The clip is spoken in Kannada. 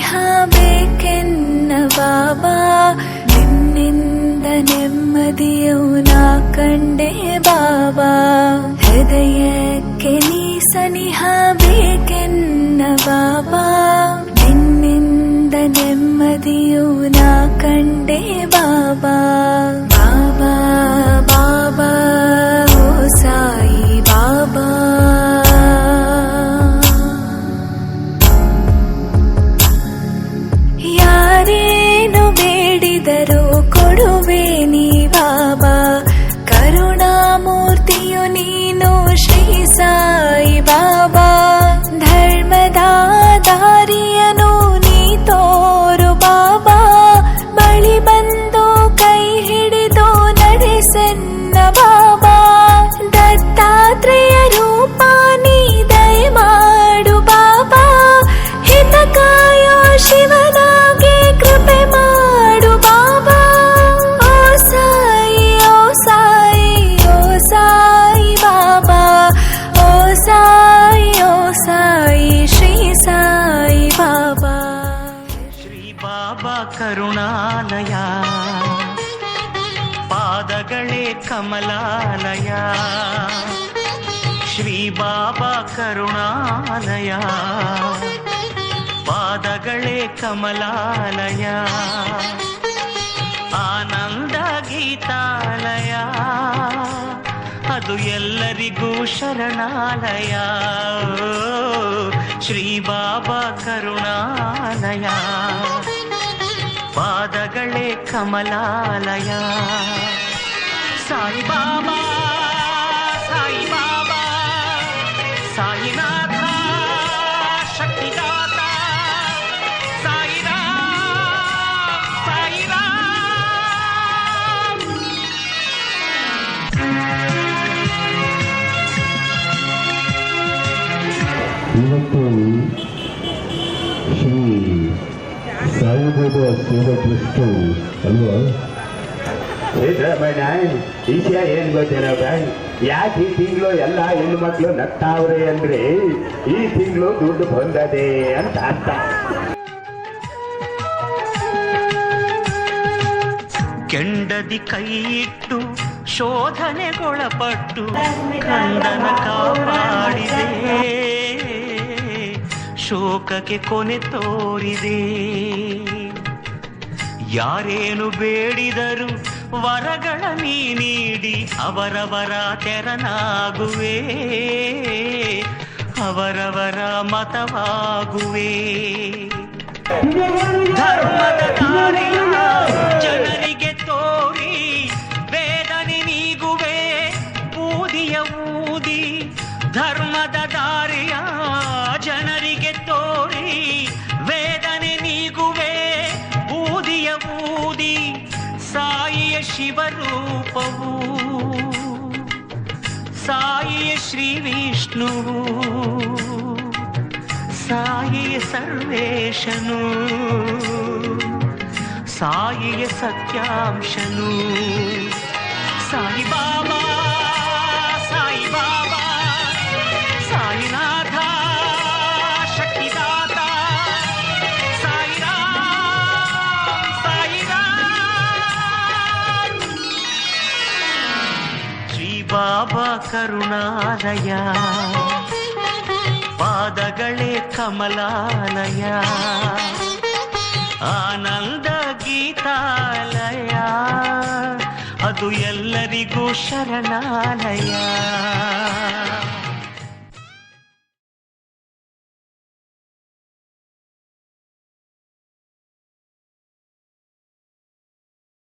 ಸನಿಹ ಬೇಕೆನ್ನ ಬಾಬಾ, ನಿನ್ನಿಂದ ನೆಮ್ಮದಿಯು ನಾ ಕಂಡೆ ಬಾಬಾ. ಹೃದಯಕ್ಕೆ ನೀ ಸನಿಹ ಬೇಕೆನ್ನ ಬಾಬಾ, ನಿನ್ನಿಂದ ನೆಮ್ಮದಿಯು ನಾ ಕಂಡೆ ಬಾಬಾ. ಬಾಬಾ ಬಾಬಾ ಓ ಸಾಯಿ ಬಾಬಾ. ಯಾರೇನು ಬೇಡಿದರೂ ಕೊಡುವೆ ನೀ ಬಾಬಾ, ಕರುಣಾಮೂರ್ತಿಯು ನೀನು ಶ್ರೀ ಸಾಯಿ ಬಾಬಾ. ಧರ್ಮದ ದಾರಿಯನು ನೀ ತೋರು ಬಾಬಾ, ಬಳಿ ಬಂದು ಕೈ ಹಿಡಿದು ನಡೆಸೆನ್ನ ಬಾಬಾ. ದತ್ತಾತ್ರೇಯ ರೂಪ ನೀ ದಯ ಮಾಡು ಬಾಬಾ, ಹಿತಕಾಯೋ ಶಿವನಾಗಿ ಕೃಪೆ ಮಾಡು ಬಾಬಾ. ಓ ಸಾಯಿ ಓ ಸಾಯಿ ಓ ಸಾಯಿ ಬಾಬಾ, ಓ ಸಾಯಿ ಓ ಸಾಯಿ ಶ್ರೀ ಸಾಯಿ ಬಾಬಾ. ಶ್ರೀ ಬಾಬಾ ಕರುಣಾಲಯ, ಪಾದಗಳೇ ಕಮಲಾಲಯ. ಶ್ರೀ ಬಾಬಾ ಕರುಣಾಲಯ, ಪಾದಗಳೇ ಕಮಲಾಲಯ. ಆನಂದ ಗೀತಾಲಯ, ಅದು ಎಲ್ಲರಿಗೂ ಶರಣಾಲಯ. ಶ್ರೀ ಬಾಬಾ ಕರುಣಾಲಯ, ಪಾದಗಳೇ ಕಮಲಾಲಯ. ಸಾಯಿ ಬಾಬಾ ಸಾಯಿ ಬಾಬಾ, ಸಾಯಿನಾಥ ಶಕ್ತಿದಾತ, ಸಾಯಿರಾಮ್ ಸಾಯಿರಾಮ್. ಇವತ್ತು ಶ್ರೀ ಸಾಯಿಬಾಬಾ ಸೇವಾ ಟ್ರಸ್ಟ್ ಅಲ್ವಾ? ಸಿದ್ದರಾಮಯ್ಯ, ವಿಷಯ ಏನ್ ಗೊತ್ತೇನಪ್ಪ? ಯಾಕೆ ಈ ತಿಂಗಳು ಎಲ್ಲ ಹೆಣ್ಮಕ್ಳು ನಗ್ತಾವ್ರೆ ಅಂದ್ರೆ ಈ ತಿಂಗಳು ದುಡ್ಡು ಬಂದದೆ ಅಂತ ಅರ್ಥ. ಕೆಂಡದಿ ಕೈ ಇಟ್ಟು ಶೋಧನೆಗೊಳಪಟ್ಟು ಕಂದನ ಕಾಪಾಡಿದೆ, ಶೋಕಕ್ಕೆ ಕೊನೆ ತೋರಿದೆ. ಯಾರೇನು ಬೇಡಿದರು ವರಗಳ ನೀ ನೀಡಿ ಅವರವರ ತೆರನಾಗುವೆ, ಅವರವರ ಮತವಾಗುವೆ. ಧರ್ಮದ ದಾರಿಯ ಜನರಿಗೆ ತೋರಿ ವೇದನೆ ನೀಗುವೆ, ಬೂದಿಯ ಊದಿ. ಧರ್ಮದ ದಾರಿಯ ಜನರಿಗೆ ತೋರಿ ವೇದನೆ ನೀಗುವೆ, ಬೂದಿಯ ಊದಿ. ಸಾಯಿಯ ಶಿವರೂಪವು, ಸಾಯಿಯ ಶ್ರೀ ವಿಷ್ಣುವು, ಸಾಯಿಯ ಸರ್ವೇಶನು, ಸಾಯಿಯ ಸತ್ಯಾಂಶನು. ಸಾಯಿ ಬಾಬಾ ಸಾಯಿ ಬಾಬಾ, ಸಾಯಿನಾಥ ಶಕ್ತಿದಾತ, ಸಾಯಿರಾಮ್ ಸಾಯಿರಾಮ್. ಶ್ರೀ ಬಾಬಾ ಕರುಣಾಲಯ, ಪಾದಗಳೇ ಕಮಲಾಲಯ. ಆನಂದ ಗೀತಾಲಯ, ಅದು ಎಲ್ಲರಿಗೂ ಶರಣಾಲಯ.